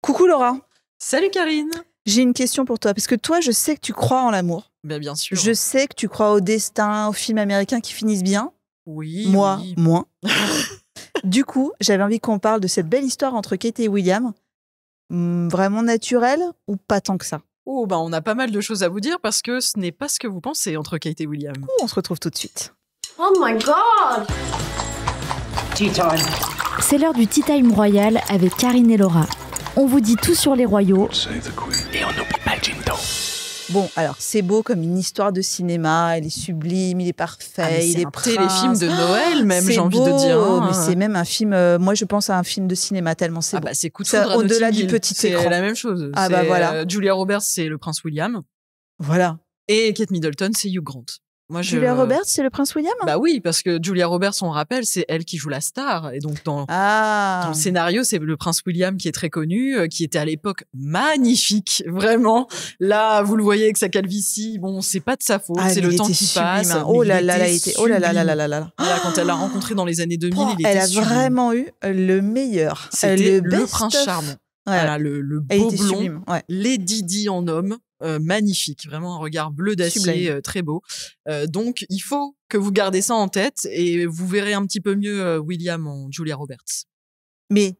Coucou Laura, Salut Karine. j'ai une question pour toi, parce que toi, je sais que tu crois en l'amour. Bien sûr. Je sais que tu crois au destin, aux films américains qui finissent bien. Oui, Moi, oui. moins. Du coup, j'avais envie qu'on parle de cette belle histoire entre Kate et William. Vraiment naturelle ou pas tant que ça? Oh, on a pas mal de choses à vous dire parce que ce n'est pas ce que vous pensez entre Kate et William. On se retrouve tout de suite. Oh my god! Tea time. C'est l'heure du Tea Time Royal avec Karine et Laura. On vous dit tout sur les royaux. Et on n'oublie pas le Ginto. Bon, alors, c'est beau comme une histoire de cinéma, il est sublime, il est parfait, Mais il c'est est un prince. téléfilm de Noël même, C'est j'ai envie de beau, dire. hein. mais c'est même un film, moi je pense à un film de cinéma tellement c'est beau. C'est Coup de Ça, foudre à au-delà Notting du Hill. petit C'est écran. la même chose. Ah C'est, bah voilà. Julia Roberts, c'est le prince William. Voilà. Et Kate Middleton, c'est Hugh Grant. Moi, Julia Roberts, c'est le prince William? Bah oui, parce que Julia Roberts, on rappelle, c'est elle qui joue la star. Et donc, dans Ah, le scénario, c'est le prince William qui est très connu, qui était à l'époque magnifique, vraiment. Là, vous le voyez avec sa calvitie, bon, c'est pas de sa faute, Ah, c'est mais le il temps était qui sublime, passe. hein. mais Oh il là là, là, il était était. Oh là là là sublime. là là là. Voilà, quand elle l'a rencontré dans les années 2000, il était Elle a sublime. vraiment eu le meilleur. C'était le best prince of. charmant. Ouais. Voilà, le Elle beau était blond, sublime. Ouais. Lady Di en homme, magnifique, vraiment un regard bleu d'acier, Sublime. très beau. Donc, il faut que vous gardez ça en tête et vous verrez un petit peu mieux William en Julia Roberts. Mais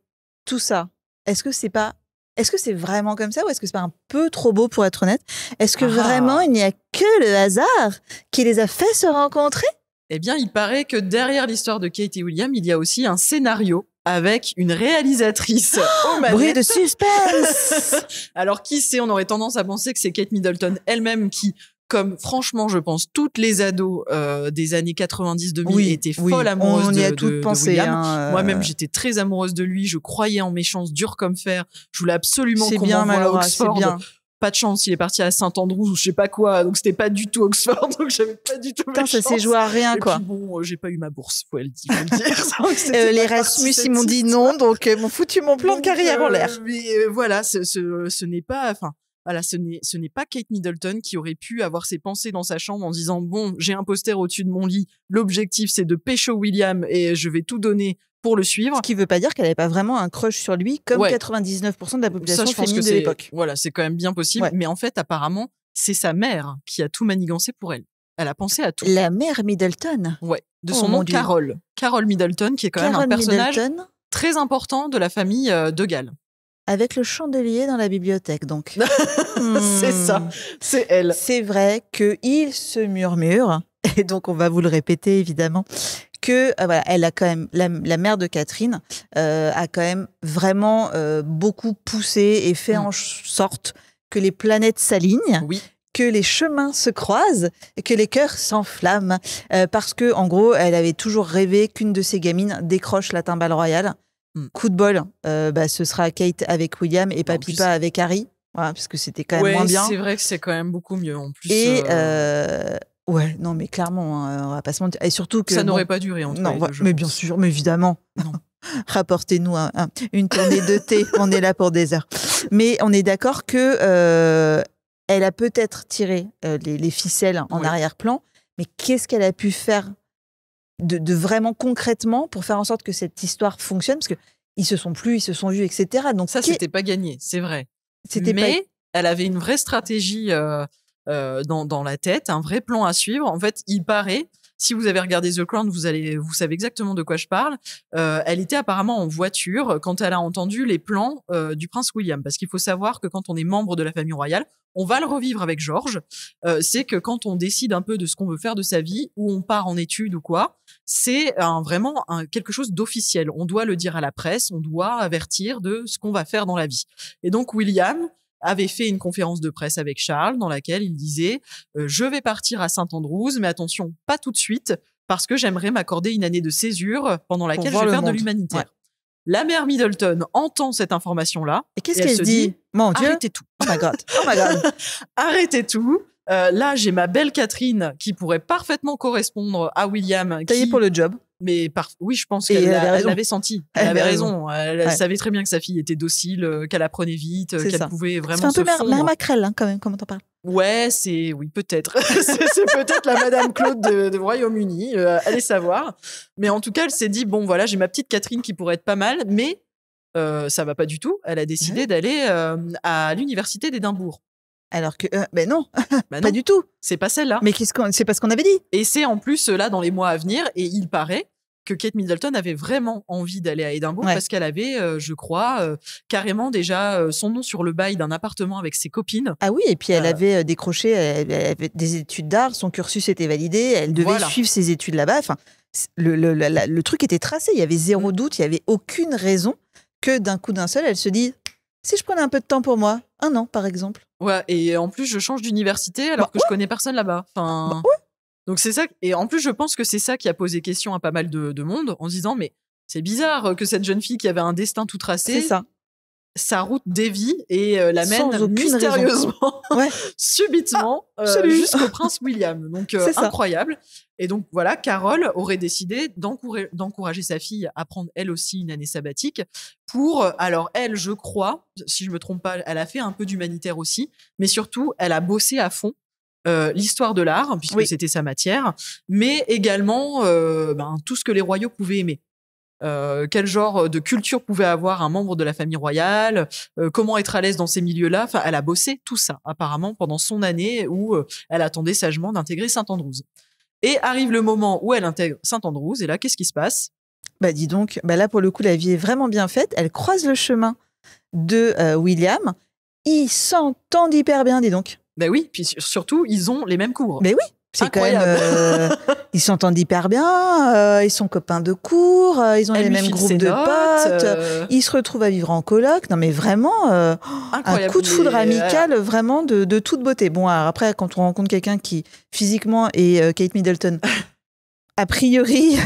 tout ça, est-ce que c'est vraiment comme ça ou est-ce que c'est pas un peu trop beau pour être honnête? Est-ce que vraiment il n'y a que le hasard qui les a fait se rencontrer? Eh bien, il paraît que derrière l'histoire de Kate et William, il y a aussi un scénario avec une réalisatrice aux manettes. Bruit de suspense. Alors, qui sait, on aurait tendance à penser que c'est Kate Middleton elle-même qui, comme franchement, je pense, toutes les ados des années 90-2000 étaient folles amoureuses on y a de toutes pensé. William. Hein, Moi-même, j'étais très amoureuse de lui. Je croyais en mes chances dures comme fer. Je voulais absolument c'est qu'on bien, m'envoie à Malora, c'est Oxford. bien. Pas de chance, il est parti à Saint-Andrews ou je sais pas quoi, donc c'était pas du tout Oxford, donc j'avais pas du tout Putain, mes ça s'est chances. joué à rien, Et quoi. puis bon, j'ai pas eu ma bourse, faut le dire. Donc, c'était Les pas Erasmus, parti, ils m'ont cette dit histoire. non, donc m'ont foutu mon plan de Donc, carrière en l'air. Mais voilà, ce n'est pas, enfin, voilà, ce n'est pas Kate Middleton qui aurait pu avoir ses pensées dans sa chambre en disant bon, j'ai un poster au-dessus de mon lit, l'objectif c'est de pécho William et je vais tout donner pour le suivre. Ce qui veut pas dire qu'elle avait pas vraiment un crush sur lui, comme Ouais. 99% de la population Ça, je pense féminine que de c'est, l'époque. voilà, c'est quand même bien possible. Ouais. Mais en fait, apparemment, c'est sa mère qui a tout manigancé pour elle. Elle a pensé à tout. La mère Middleton. Ouais. De Oh, son mon nom, Dieu. Carol. Carol Middleton, qui est quand même Carol un personnage Middleton, très important de la famille de Galles. avec le chandelier dans la bibliothèque, donc. C'est ça. C'est elle. C'est vrai qu'il se murmure, et donc on va vous le répéter évidemment, que voilà, elle a quand même la mère de Catherine a quand même vraiment beaucoup poussé et fait en sorte que les planètes s'alignent. Oui. Que les chemins se croisent et que les cœurs s'enflamment parce que en gros elle avait toujours rêvé qu'une de ses gamines décroche la timbale royale. Coup de bol, ce sera Kate avec William et En plus- Papipa avec Harry, voilà, parce que c'était quand même Ouais, moins bien. c'est vrai que c'est quand même beaucoup mieux. En plus, Et ouais, non, mais clairement, hein, on va pas se mentir. Et surtout que ça n'aurait bon, pas duré entre non, les ouais, deux, je mais pense. bien sûr, mais évidemment. Non. Rapportez-nous une tournée de thé. On est là pour des heures. Mais on est d'accord que elle a peut-être tiré les ficelles en Ouais. arrière-plan, mais qu'est-ce qu'elle a pu faire de vraiment concrètement pour faire en sorte que cette histoire fonctionne? Parce que ils se sont vus, etc. Donc Ça, c'était pas gagné, c'est vrai. c'était Mais pas. elle avait une vraie stratégie dans la tête, un vrai plan à suivre. En fait, il paraît, si vous avez regardé The Crown, vous savez exactement de quoi je parle. Elle était apparemment en voiture quand elle a entendu les plans du prince William. Parce qu'il faut savoir que quand on est membre de la famille royale, on va le revivre avec George. C'est que quand on décide un peu de ce qu'on veut faire de sa vie, ou on part en études ou quoi, c'est vraiment quelque chose d'officiel. On doit le dire à la presse, on doit avertir de ce qu'on va faire dans la vie. Et donc William avait fait une conférence de presse avec Charles dans laquelle il disait je vais partir à Saint-Andrews, mais attention, pas tout de suite, parce que j'aimerais m'accorder une année de césure pendant laquelle je voir vais le faire de monde. l'humanitaire. Ouais. La mère Middleton entend cette information-là. Et qu'est-ce Et elle qu'elle se dit? Mon Dieu. Arrêtez tout. Oh my God. Oh my God. Arrêtez tout. Là, j'ai ma belle Catherine qui pourrait parfaitement correspondre à William. Taillée pour le job. Mais oui, je pense Et qu'elle elle avait raison. l'avait senti. Elle Elle avait avait raison. Elle Ouais. savait très bien que sa fille était docile, qu'elle apprenait vite, C'est qu'elle ça. pouvait C'est vraiment un se peu Mère fondre. Macrel, hein, quand même, comment t'en parles? Ouais, oui, peut-être. c'est peut-être la Madame Claude de Royaume-Uni, allez savoir. Mais en tout cas, elle s'est dit, bon, voilà, j'ai ma petite Catherine qui pourrait être pas mal, mais ça va pas du tout. Elle a décidé d'aller à l'université d'Édimbourg. Alors que, ben non, Bah pas non, du tout. c'est pas celle-là. Mais c'est pas ce qu'on avait dit. Et c'est en plus là dans les mois à venir, et il paraît que Kate Middleton avait vraiment envie d'aller à Édimbourg parce qu'elle avait, je crois, carrément déjà son nom sur le bail d'un appartement avec ses copines. Ah oui, et puis elle avait décroché, elle avait des études d'art, son cursus était validé, elle devait suivre ses études là-bas. Enfin, le truc était tracé, il y avait zéro doute, il y avait aucune raison que d'un coup d'un seul, elle se dise si je prenais un peu de temps pour moi, 1 an par exemple. Ouais, et en plus je change d'université alors que je connais personne là-bas. Enfin, donc c'est ça. Et en plus je pense que c'est ça qui a posé question à pas mal de monde en se disant mais c'est bizarre que cette jeune fille qui avait un destin tout tracé, C'est ça. sa route dévie et l'amène Sans aucune mystérieusement, subitement, jusqu'au prince William. Donc incroyable. Et donc voilà, Carole aurait décidé d'encourager sa fille à prendre elle aussi une année sabbatique pour, alors elle, je crois, si je me trompe pas, elle a fait un peu d'humanitaire aussi, mais surtout, elle a bossé à fond l'histoire de l'art, puisque c'était sa matière, mais également tout ce que les royaux pouvaient aimer. Quel genre de culture pouvait avoir un membre de la famille royale, comment être à l'aise dans ces milieux-là. Enfin, elle a bossé tout ça, apparemment, pendant son année où elle attendait sagement d'intégrer Saint-Andrews. Et arrive le moment où elle intègre Saint-Andrews, et là, qu'est-ce qui se passe ? Bah dis donc, là pour le coup, la vie est vraiment bien faite. Elle croise le chemin de William. Ils s'entendent hyper bien, dis donc. Bah oui, puis surtout, ils ont les mêmes cours. Mais oui. C'est incroyable. Quand même, ils s'entendent hyper bien, ils sont copains de cours, ils ont les mêmes groupes de potes, ils se retrouvent à vivre en coloc. Non mais vraiment, un coup de foudre amical, vraiment de toute beauté. Bon, alors après, quand on rencontre quelqu'un qui physiquement est Kate Middleton, a priori,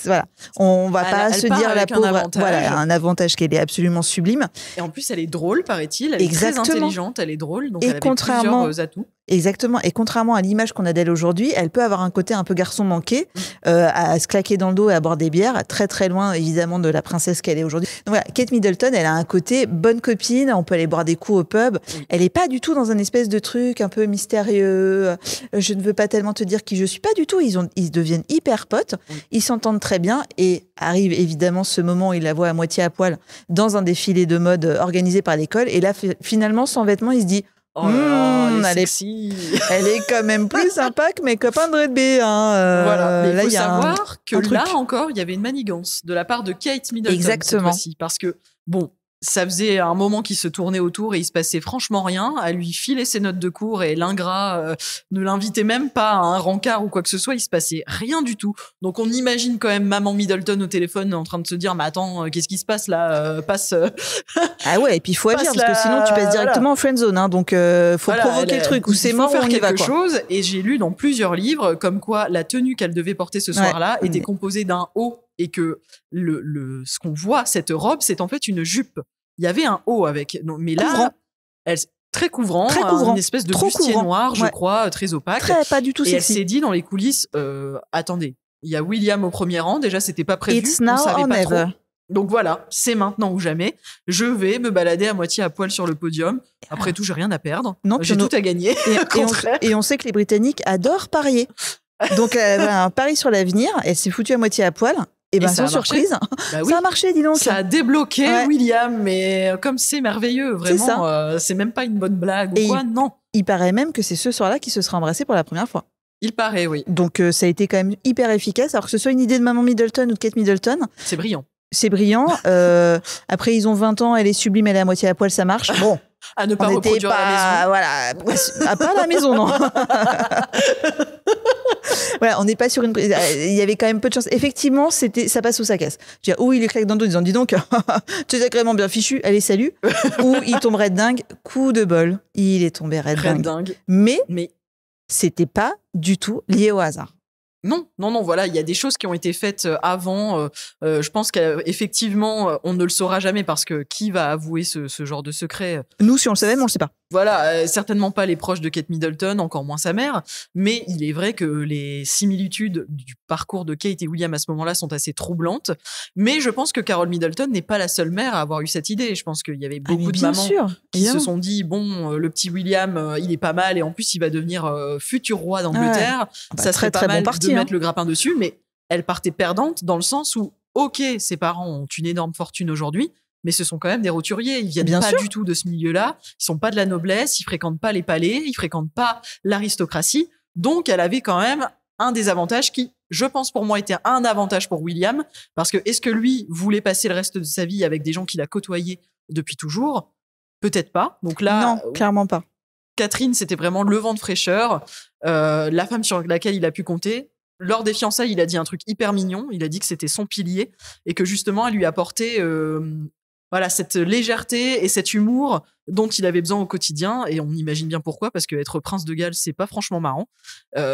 voilà, on va pas se dire la pauvre, voilà, un avantage qu'elle est absolument sublime. Et en plus, elle est drôle, paraît-il. Elle est très intelligente, elle est drôle, donc elle avait plusieurs atouts. Exactement. Et contrairement à l'image qu'on a d'elle aujourd'hui, elle peut avoir un côté un peu garçon manqué, à se claquer dans le dos et à boire des bières, très très loin évidemment de la princesse qu'elle est aujourd'hui. Donc voilà, Kate Middleton, elle a un côté bonne copine, on peut aller boire des coups au pub. Elle est pas du tout dans un espèce de truc un peu mystérieux. Je ne veux pas tellement te dire qui je suis. Pas du tout. Ils deviennent hyper potes. Ils s'entendent très bien et arrive évidemment ce moment où il la voit à moitié à poil dans un défilé de mode organisé par l'école. Et là, finalement, sans vêtements, il se dit elle est quand même plus sympa que mes copains de rugby. Voilà. Mais il faut savoir que là encore, il y avait une manigance de la part de Kate Middleton. Exactement. Cette fois-ci, parce que, bon, ça faisait un moment qu'il se tournait autour et il se passait franchement rien. À lui filer ses notes de cours et l'ingrat ne l'invitait même pas à un rencard ou quoi que ce soit. Il se passait rien du tout. Donc on imagine quand même maman Middleton au téléphone en train de se dire mais attends, qu'est-ce qui se passe là, passe. Ah ouais, et puis il faut agir parce que sinon tu passes directement en friendzone. Hein, donc faut provoquer le truc ou c'est mort ou on y va. Quelque chose. Et j'ai lu dans plusieurs livres comme quoi la tenue qu'elle devait porter ce soir-là était composée d'un haut. Et que ce qu'on voit, cette robe, c'est en fait une jupe. Il y avait un haut avec. Non, mais là, elle très couvrant, une espèce de bustier noir, je crois, très opaque. Pas du tout sexy. Et elle s'est dit dans les coulisses, attendez, il y a William au premier rang. Déjà, c'était pas prévu. It's now on savait or pas never. trop. Donc voilà, c'est maintenant ou jamais. Je vais me balader à moitié à poil sur le podium. Après tout, j'ai rien à perdre. Non, j'ai tout à gagner. Et on sait que les Britanniques adorent parier. Donc, un pari sur l'avenir. Elle s'est foutue à moitié à poil. Et bien, sans surprise, ça a marché, dis donc. Ça a débloqué William, mais comme c'est merveilleux, vraiment, c'est même pas une bonne blague ou quoi, non. Il paraît même que c'est ce soir-là qu'il se sera embrassé pour la première fois. Il paraît, oui. Donc, ça a été quand même hyper efficace. Alors que ce soit une idée de maman Middleton ou de Kate Middleton. C'est brillant. C'est brillant. Après, ils ont 20 ans, elle est sublime, elle est à moitié à poil, ça marche. Bon. À ne pas reproduire à la maison. Voilà, pas à la maison, non. Voilà, on n'est pas sur une. Il y avait quand même peu de chance. Effectivement, ça passe ou ça casse. Je veux dire, ou il est claque dans le dos, disant dis donc, tu es sacrément bien fichu, allez, salut. Ou il tomberait de dingue, coup de bol, il est tombé raide dingue. Mais c'était pas du tout lié au hasard. Non, voilà, il y a des choses qui ont été faites avant. Je pense qu'effectivement, on ne le saura jamais parce que qui va avouer ce genre de secret ? Nous, si on le savait, mais on le sait pas. Voilà, certainement pas les proches de Kate Middleton, encore moins sa mère. Mais il est vrai que les similitudes du parcours de Kate et William à ce moment-là sont assez troublantes. Mais je pense que Carole Middleton n'est pas la seule mère à avoir eu cette idée. Je pense qu'il y avait beaucoup de mamans qui se sont dit bon, le petit William, il est pas mal et en plus il va devenir futur roi d'Angleterre. Ça serait pas mal de mettre le grappin dessus. Mais elle partait perdante dans le sens où ok, ses parents ont une énorme fortune aujourd'hui. mais ce sont quand même des roturiers. Ils viennent Bien pas sûr. du tout de ce milieu-là. Ils sont pas de la noblesse. Ils fréquentent pas les palais. Ils fréquentent pas l'aristocratie. Donc, elle avait quand même un des avantages qui, je pense pour moi, était un avantage pour William. Parce que est-ce que lui voulait passer le reste de sa vie avec des gens qu'il a côtoyés depuis toujours? Peut-être pas. Donc là, Non, clairement pas. Catherine, c'était vraiment le vent de fraîcheur, la femme sur laquelle il a pu compter. Lors des fiançailles, il a dit un truc hyper mignon. Il a dit que c'était son pilier et que justement, elle lui apportait voilà, cette légèreté et cet humour dont il avait besoin au quotidien. Et on imagine bien pourquoi, parce qu'être prince de Galles, c'est pas franchement marrant.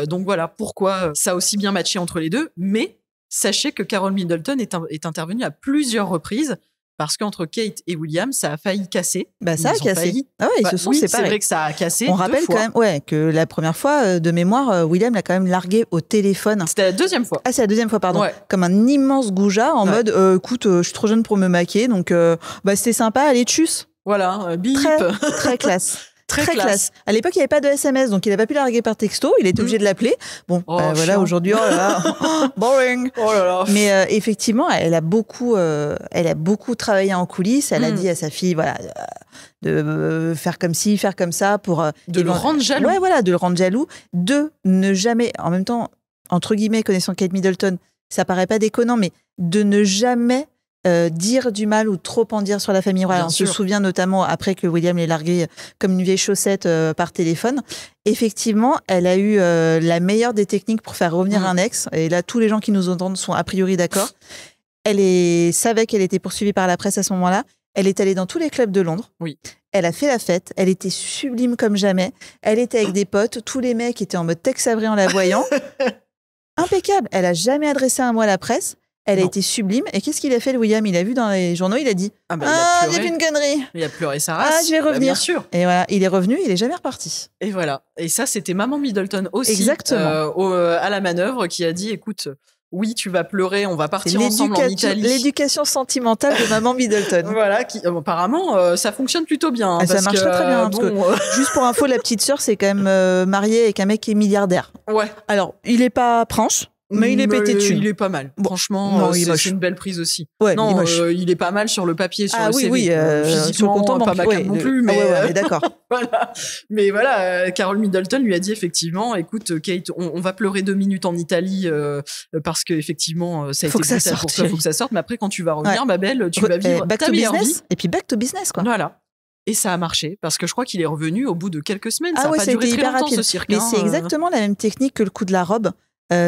Donc voilà pourquoi ça a aussi bien matché entre les deux. Mais sachez que Carol Middleton est intervenue à plusieurs reprises. Parce qu'entre Kate et William, ça a failli casser. Bah, ça a Ils ont cassé. failli. Ah ouais, ils se sont oui, séparés. c'est vrai que ça a cassé. On rappelle quand même que la première fois, de mémoire, William l'a quand même largué au téléphone. C'était la deuxième fois. Ah, c'est la deuxième fois, pardon. Ouais. Comme un immense goujat en Ouais. mode écoute, je suis trop jeune pour me maquer, donc bah, c'était sympa, allez, tchuss. Voilà, bip. Très classe. Très classe. À l'époque, il n'y avait pas de SMS, donc il n'a pas pu la larguer par texto. Il était obligé de l'appeler. Bon, Oh, voilà, chiant. aujourd'hui, oh là là, boring. Oh là là. Mais effectivement, elle a beaucoup travaillé en coulisses. Elle a dit à sa fille, voilà, de faire comme ci, faire comme ça pour De le rendre jaloux. Ouais, voilà, de le rendre jaloux, de ne jamais, en même temps, entre guillemets, connaissant Kate Middleton, ça paraît pas déconnant, mais de ne jamais dire du mal ou trop en dire sur la famille royale. Bien On sûr. se souvient notamment après que William l'ait largué comme une vieille chaussette par téléphone. Effectivement, elle a eu la meilleure des techniques pour faire revenir un ex. Et là, tous les gens qui nous entendent sont a priori d'accord. Savait qu'elle était poursuivie par la presse à ce moment-là. Elle est allée dans tous les clubs de Londres. Oui. Elle a fait la fête. Elle était sublime comme jamais. Elle était avec des potes. Tous les mecs étaient en mode Tex Avery en la voyant. Impeccable. Elle a jamais adressé un mot à la presse. Elle a Non. été sublime. Et qu'est-ce qu'il a fait, le William? Il a vu dans les journaux, il a dit Ah bah, ah, il a j'ai pleuré. fait une connerie. Il a pleuré sa race. Ah, je vais Bah, revenir. bien sûr. Et voilà, il est revenu, il est jamais reparti. Et voilà. Et ça, c'était Maman Middleton aussi. Exactement. À la manœuvre, qui a dit, écoute, oui, tu vas pleurer, on va partir ensemble en Italie. L'éducation sentimentale de maman Middleton. Voilà, qui apparemment, ça fonctionne plutôt bien. Ah, ça parce marche que, très bien, parce que juste pour info, la petite sœur, c'est quand même mariée avec un mec qui est milliardaire. ouais. Alors, il est pas prince, mais il est pété de thunes. Il est pas mal. Bon. Franchement, Non, il est moche. c'est une belle prise aussi. Ouais, non, il est moche. il est pas mal sur le papier, sur Ah le oui, CV. oui, sur le Physiquement, compte en pas banque. ma carte Ouais, non plus, mais, ouais, on est d'accord. voilà. Mais voilà, Carol Middleton lui a dit effectivement, écoute, Kate, on va pleurer 2 minutes en Italie parce que effectivement, ça a Faut été que ça brutal sorte, pour toi, faut chérie. que ça sorte. Mais après, quand tu vas revenir, Ouais. ma belle, tu vas vivre back ta to meilleure vie. business. Et puis back to business, quoi. Voilà. Et ça a marché parce que je crois qu'il est revenu au bout de quelques semaines. Ah ça a ouais, pas ça a duré été très hyper longtemps rapide. ce cirque. Mais hein, c'est exactement la même technique que le coup de la robe.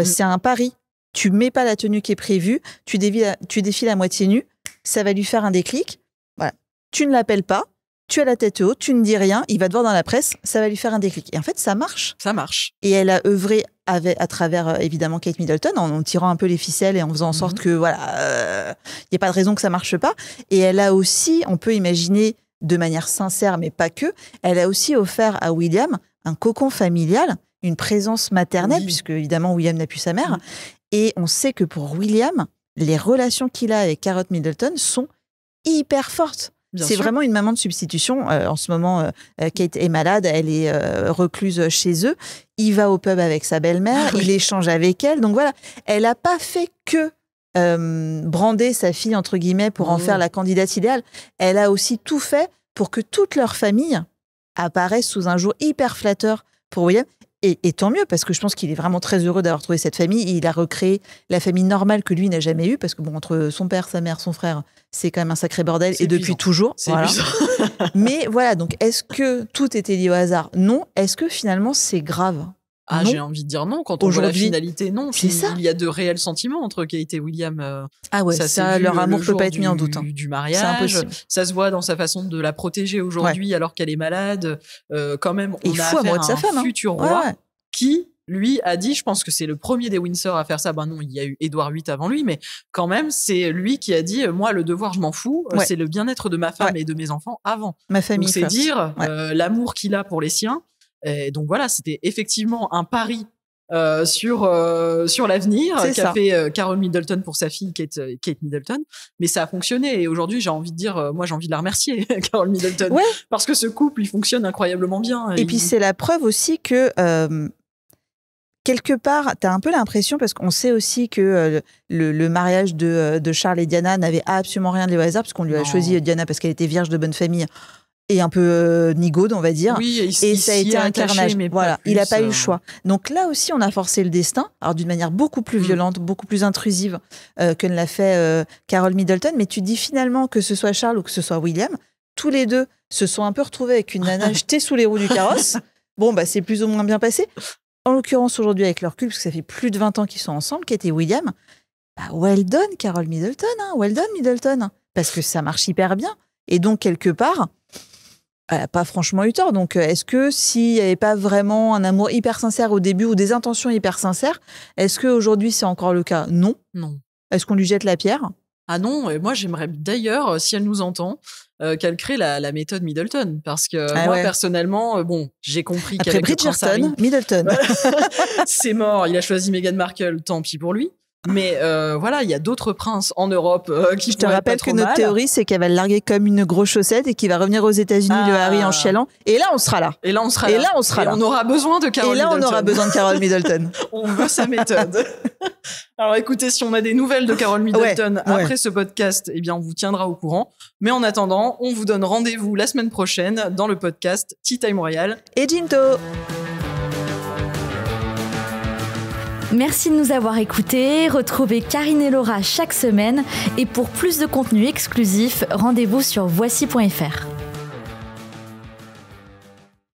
C'est un pari. Tu mets pas la tenue qui est prévue, tu défiles à moitié nue, ça va lui faire un déclic. Voilà. Tu ne l'appelles pas, tu as la tête haute, tu ne dis rien, il va te voir dans la presse, ça va lui faire un déclic. Et en fait, ça marche. Ça marche. Et elle a œuvré à travers, évidemment, Kate Middleton, en tirant un peu les ficelles et en faisant en sorte que, voilà, il n'y a pas de raison que ça marche pas. Et elle a aussi, on peut imaginer de manière sincère, mais pas que, elle a aussi offert à William un cocon familial, une présence maternelle, Oui. puisque évidemment William n'a plus sa mère. Et on sait que pour William, les relations qu'il a avec Carol Middleton sont hyper fortes. Bien C'est sûr. vraiment une maman de substitution. En ce moment, Kate est malade, elle est recluse chez eux. Il va au pub avec sa belle-mère, il échange avec elle. Donc voilà, elle n'a pas fait que brander sa fille, entre guillemets, pour en faire la candidate idéale. Elle a aussi tout fait pour que toute leur famille apparaisse sous un jour hyper flatteur pour William. Et tant mieux, parce que je pense qu'il est vraiment très heureux d'avoir trouvé cette famille. Et il a recréé la famille normale que lui n'a jamais eue, parce que bon, entre son père, sa mère, son frère, c'est quand même un sacré bordel, C'est et depuis épuisant. toujours. C'est Voilà. épuisant. Mais voilà, donc est-ce que tout était lié au hasard? Non. Est-ce que finalement c'est grave? Ah, Non. j'ai envie de dire non. Quand on voit la Aujourd'hui, finalité, non. c'est Puis, ça. il y a de réels sentiments entre Kate et William. Ah ouais, s'est ça, vu leur le amour peut jour pas être mis en doute. Du C'est mariage. impossible. Ça se voit dans sa façon de la protéger aujourd'hui alors qu'elle est malade. Quand même, on Il a fout affaire amoureux de à sa un femme. Hein. futur Ouais, roi ouais. qui, lui, a dit, je pense que c'est le premier des Windsor à faire ça. Ben non, il y a eu Édouard VIII avant lui, mais quand même, c'est lui qui a dit, moi, le devoir, je m'en fous. Ouais. C'est le bien-être de ma femme et de mes enfants avant. Ma famille. Donc, c'est first. dire Ouais. l'amour qu'il a pour les siens. Et donc voilà, c'était effectivement un pari sur l'avenir C'est qu'a ça. fait Carol Middleton pour sa fille Kate Middleton, mais ça a fonctionné et aujourd'hui j'ai envie de dire moi j'ai envie de la remercier Carol Middleton Ouais. parce que ce couple il fonctionne incroyablement bien Et puis c'est la preuve aussi que quelque part, tu as un peu l'impression, parce qu'on sait aussi que le mariage de Charles et Diana n'avait absolument rien lié au hasard, parce qu'on lui a choisi Diana parce qu'elle était vierge de bonne famille et un peu nigaude, on va dire. Oui, et ça a été un carnage. Mais voilà, il n'a pas eu le choix. Donc là aussi, on a forcé le destin, alors d'une manière beaucoup plus violente, beaucoup plus intrusive que ne l'a fait Carol Middleton. Mais tu dis finalement que ce soit Charles ou que ce soit William, tous les deux se sont un peu retrouvés avec une nana jetée sous les roues du carrosse. Bon, bah c'est plus ou moins bien passé. En l'occurrence, aujourd'hui, avec leur recul, parce que ça fait plus de 20 ans qu'ils sont ensemble, qui était William, bah, well done, Carol Middleton, well done, Middleton, parce que ça marche hyper bien. Et donc, quelque part, elle n'a pas franchement eu tort. Donc, est-ce que s'il n'y avait pas vraiment un amour hyper sincère au début ou des intentions hyper sincères, est-ce qu'aujourd'hui, c'est encore le cas? Non. Non. Est-ce qu'on lui jette la pierre? Ah non, et moi, j'aimerais d'ailleurs, si elle nous entend, qu'elle crée la méthode Middleton. Parce que moi, personnellement, j'ai compris après Bridgerton, Middleton. C'est mort, il a choisi Meghan Markle, tant pis pour lui. Mais voilà, il y a d'autres princes en Europe qui Je te rappelle que notre théorie, c'est qu'elle va le larguer comme une grosse chaussette et qu'il va revenir aux États-Unis, le Harry en chialant. Et là, on sera là. Et on aura besoin de Carol Middleton. Et là, on aura besoin de Carol Middleton. On veut sa méthode. Alors écoutez, si on a des nouvelles de Carol Middleton après ce podcast, eh bien on vous tiendra au courant. Mais en attendant, on vous donne rendez-vous la semaine prochaine dans le podcast Tea Time Royal et Ginto. Merci de nous avoir écoutés. Retrouvez Karine et Laura chaque semaine. Et pour plus de contenu exclusif, rendez-vous sur voici.fr.